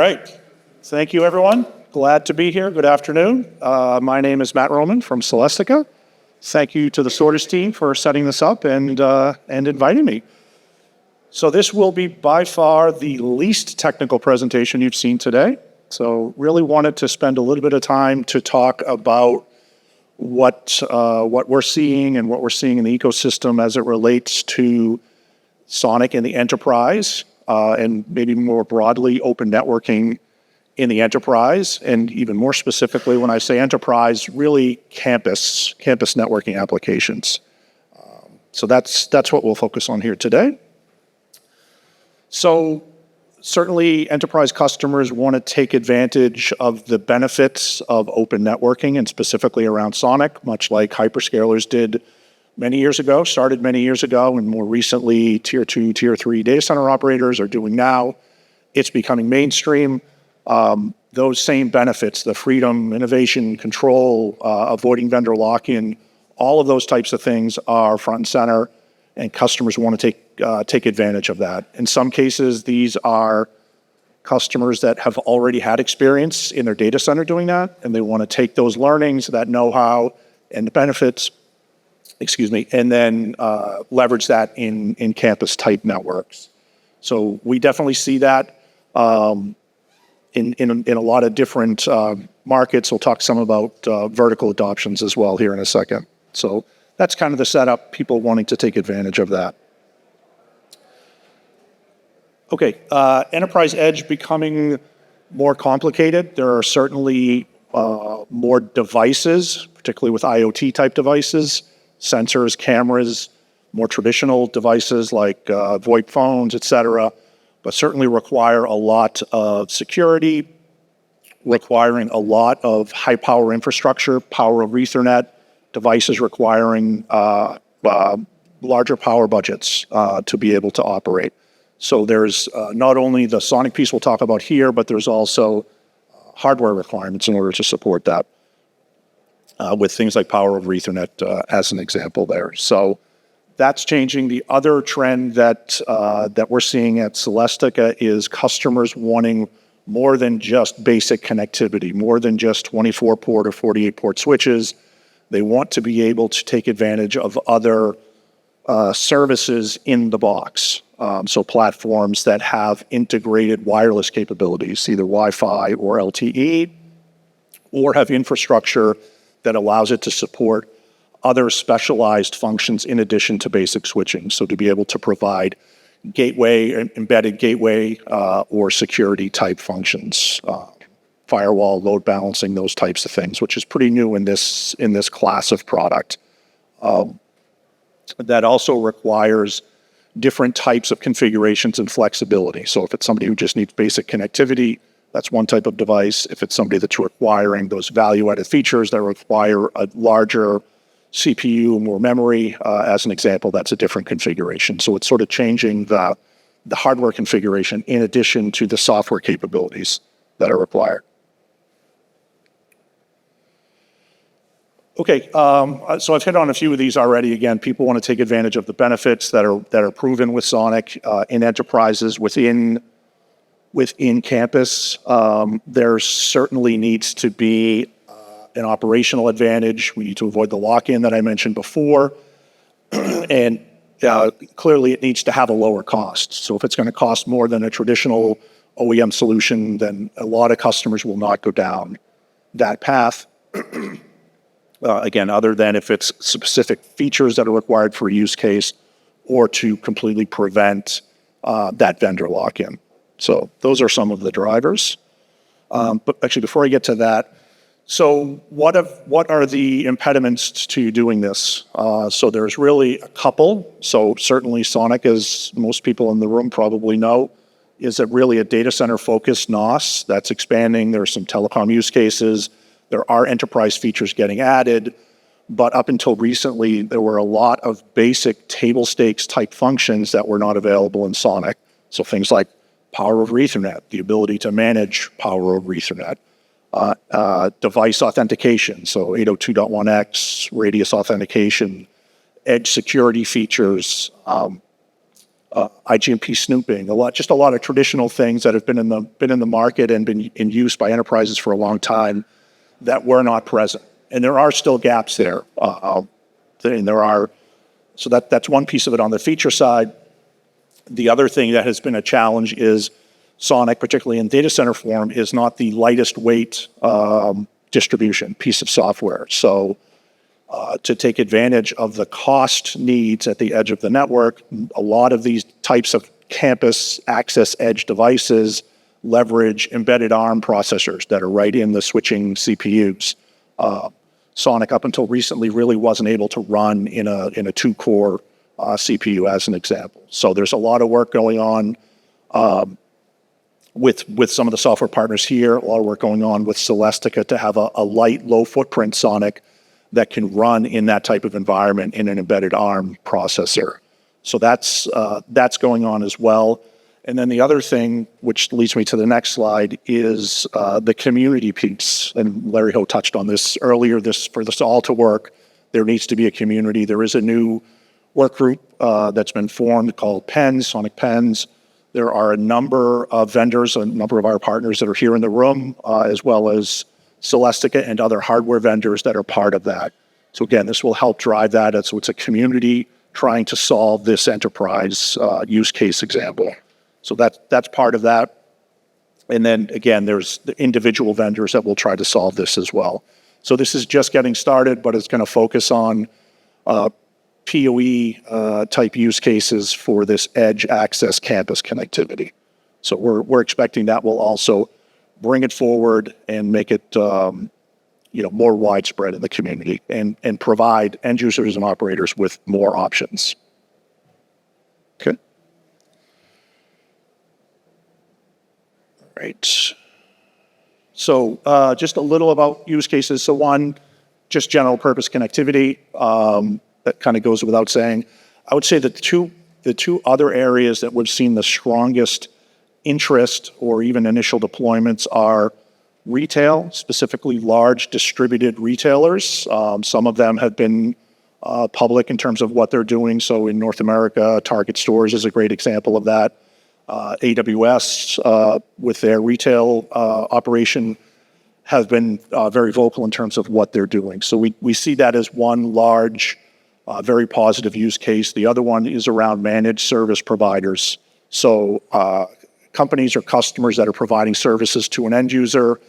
right. Thank you, everyone. Glad to be here. Good afternoon. My name is Matt Roman from Celestica. Thank you to the STORDIS team for setting this up and inviting me. So this will be by far the least technical presentation you've seen today. So really wanted to spend a little bit of time to talk about what we're seeing and what we're seeing in the ecosystem as it relates to SONiC in the enterprise, and maybe more broadly, open networking in the enterprise, and even more specifically, when I say enterprise, really campus networking applications. So that's what we'll focus on here today. So certainly enterprise customers want to take advantage of the benefits of open networking, and specifically around SONiC, much like hyperscalers did started many years ago, and more recently tier 2, tier 3 data center operators are doing now. It's becoming mainstream. Those same benefits, the freedom, innovation, control, avoiding vendor lock-in, all of those types of things are front and center, and customers want to take advantage of that. In some cases, these are customers that have already had experience in their data center doing that, and they want to take those learnings, that know-how, and the benefits, and then leverage that in campus-type networks. So we definitely see that in a lot of different markets. We'll talk some about vertical adoptions as well here in a second. So that's kind of the setup, people wanting to take advantage of that. Okay, enterprise edge becoming more complicated. There are certainly more devices, particularly with IoT type devices, sensors, cameras, more traditional devices like VoIP phones, et cetera, but certainly require a lot of security, requiring a lot of high power infrastructure, power over Ethernet, devices requiring larger power budgets to be able to operate. So there's not only the SONiC piece we'll talk about here, but there's also hardware requirements in order to support that with things like power over Ethernet as an example there. So that's changing. The other trend that we're seeing at Celestica is customers wanting more than just basic connectivity, more than just 24-port or 48-port switches. They want to be able to take advantage of other services in the box. So platforms that have integrated wireless capabilities, either Wi-Fi or LTE, or have infrastructure that allows it to support other specialized functions in addition to basic switching. So to be able to provide gateway, embedded gateway, or security type functions, firewall, load balancing, those types of things, which is pretty new in this class of product. That also requires different types of configurations and flexibility. So if it's somebody who just needs basic connectivity, that's one type of device. If it's somebody that's requiring those value-added features that require a larger CPU, more memory, as an example, that's a different configuration. So it's sort of changing the hardware configuration in addition to the software capabilities that are required. Okay, so I've hit on a few of these already. Again, people want to take advantage of the benefits that are proven with SONiC in enterprises within campus. There certainly needs to be an operational advantage. We need to avoid the lock-in that I mentioned before, and clearly it needs to have a lower cost. So if it's going to cost more than a traditional OEM solution, then a lot of customers will not go down that path. Again, other than if it's specific features that are required for a use case or to completely prevent that vendor lock-in. So those are some of the drivers. But actually, before I get to that, so what are the impediments to doing this? So there's really a couple. So certainly SONiC, as most people in the room probably know, is really a data center focused NOS that's expanding. There are some telecom use cases. There are enterprise features getting added, but up until recently, there were a lot of basic table stakes type functions that were not available in SONiC. So things like power over Ethernet, the ability to manage power over Ethernet, device authentication, so 802.1x, radius authentication, edge security features, IGMP snooping, just a lot of traditional things that have been in the market and been in use by enterprises for a long time that were not present. And there are still gaps there. So that's one piece of it on the feature side. The other thing that has been a challenge is SONiC, particularly in data center form, is not the lightest weight distribution piece of software. So to take advantage of the cost needs at the edge of the network, a lot of these types of campus access edge devices leverage embedded ARM processors that are right in the switching CPUs. SONiC, up until recently, really wasn't able to run in a two-core CPU, as an example. So there's a lot of work going on with some of the software partners here, a lot of work going on with Celestica to have a light, low-footprint SONiC that can run in that type of environment in an embedded ARM processor. So that's going on as well. And then the other thing, which leads me to the next slide, is the community piece. And Larry Ho touched on this earlier. For this all to work, there needs to be a community. There is a new work group that's been formed called PENS, SONiC PENS. There are a number of vendors, a number of our partners that are here in the room, as well as Celestica and other hardware vendors that are part of that. So again, this will help drive that. So it's a community trying to solve this enterprise use case example. So that's part of that. And then again, there's the individual vendors that will try to solve this as well. So this is just getting started, but it's going to focus on PoE type use cases for this edge access campus connectivity. So we're expecting that will also bring it forward and make it more widespread in the community and provide end users and operators with more options. Okay. All right. So just a little about use cases. So one, just general purpose connectivity. That kind of goes without saying. I would say that the two other areas that we've seen the strongest interest or even initial deployments are retail, specifically large distributed retailers. Some of them have been public in terms of what they're doing. So in North America, Target Stores is a great example of that. AWS, with their retail operation, have been very vocal in terms of what they're doing. So we see that as one large, very positive use case. The other one is around managed service providers. So companies or customers that are providing services to an end user,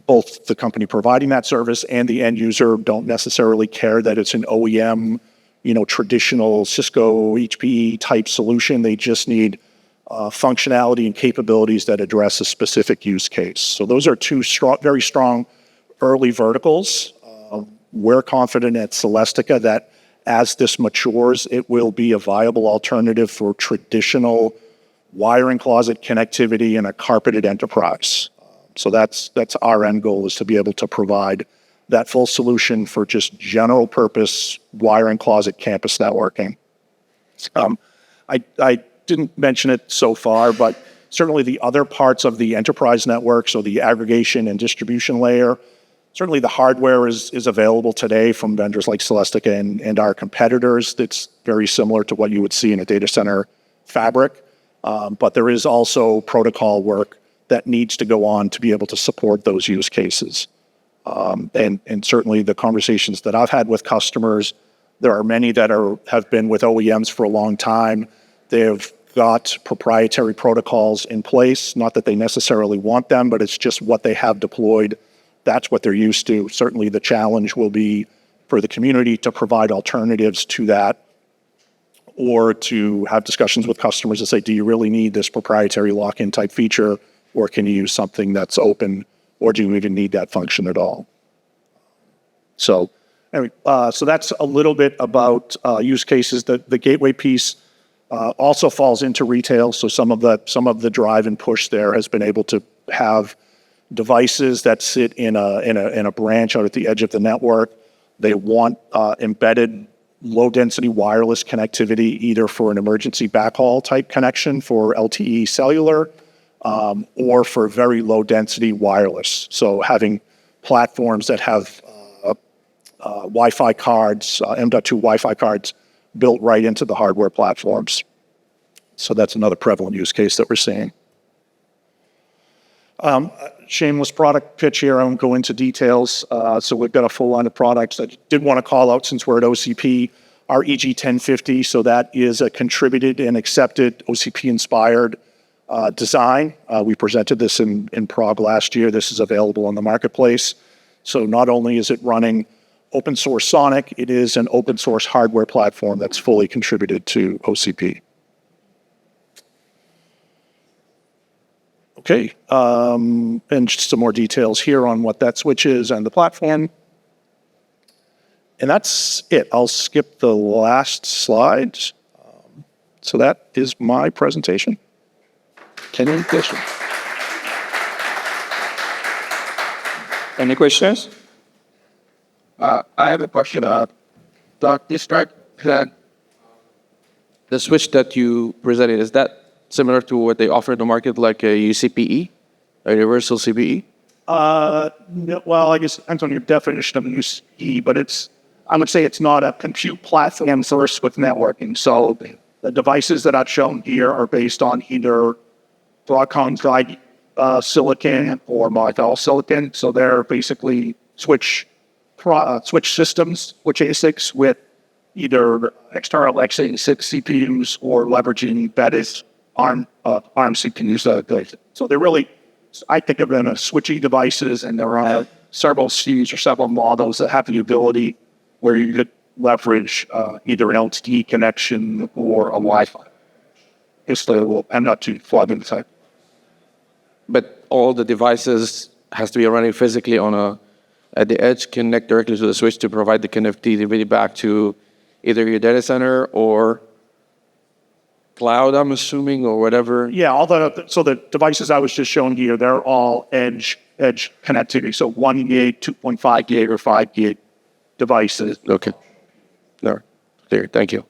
both the company providing that service and the end user don't necessarily care that it's an OEM, traditional Cisco, HPE type solution. They just need functionality and capabilities that address a specific use case. So those are two very strong early verticals. We're confident at Celestica that as this matures, it will be a viable alternative for traditional wiring closet connectivity in a carpeted enterprise. So that's our end goal, is to be able to provide that full solution for just general purpose wiring closet campus networking. I didn't mention it so far, but certainly the other parts of the enterprise network, so the aggregation and distribution layer, certainly the hardware is available today from vendors like Celestica and our competitors. It's very similar to what you would see in a data center fabric. But there is also protocol work that needs to go on to be able to support those use cases. And certainly the conversations that I've had with customers, there are many that have been with OEMs for a long time. They've got proprietary protocols in place, not that they necessarily want them, but it's just what they have deployed. That's what they're used to. Certainly the challenge will be for the community to provide alternatives to that, or to have discussions with customers to say, do you really need this proprietary lock-in type feature, or can you use something that's open, or do you even need that function at all? So anyway, so that's a little bit about use cases. The gateway piece also falls into retail. So some of the drive and push there has been able to have devices that sit in a branch out at the edge of the network. They want embedded low-density wireless connectivity, either for an emergency backhaul type connection for LTE cellular, or for very low-density wireless. So having platforms that have Wi-Fi cards, M.2 Wi-Fi cards built right into the hardware platforms. So that's another prevalent use case that we're seeing. Shameless product pitch here. I won't go into details. So we've got a full line of products. I did want to call out, since we're at OCP, our EG1050. So that is a contributed and accepted OCP-inspired design. We presented this in Prague last year. This is available on the marketplace. So not only is it running open source SONiC, it is an open source hardware platform that's fully contributed to OCP. Okay, and just some more details here on what that switch is and the platform. And that's it. I'll skip the last slide. So that is my presentation. Any questions? Any questions? I have a question. Doc, describe that The switch that you presented, is that similar to what they offer in the market, like a UCPE, a universal CPE? No, well, I guess it depends on your definition of UCE, but I would say it's not a compute platform source with networking. So the devices that I've shown here are based on either Broadcom's silicon or Marvell silicon. So they're basically switch systems, switch ASICs with either external x86 CPUs or leveraging embedded ARM CPUs. So they're really, I think of them as switchy devices, and there are several SKUs or several models that have the ability where you could leverage either an LTE connection or a Wi-Fi. I'm not too far inside. But all the devices has to be running physically at the edge, connect directly to the switch to provide the connectivity back to either your data center or cloud, I'm assuming, or whatever. Yeah, so the devices I was just showing here, they're all edge connectivity. So 1 gig, 2.5 gig, or 5 gig devices. Okay. No, clear. Thank you.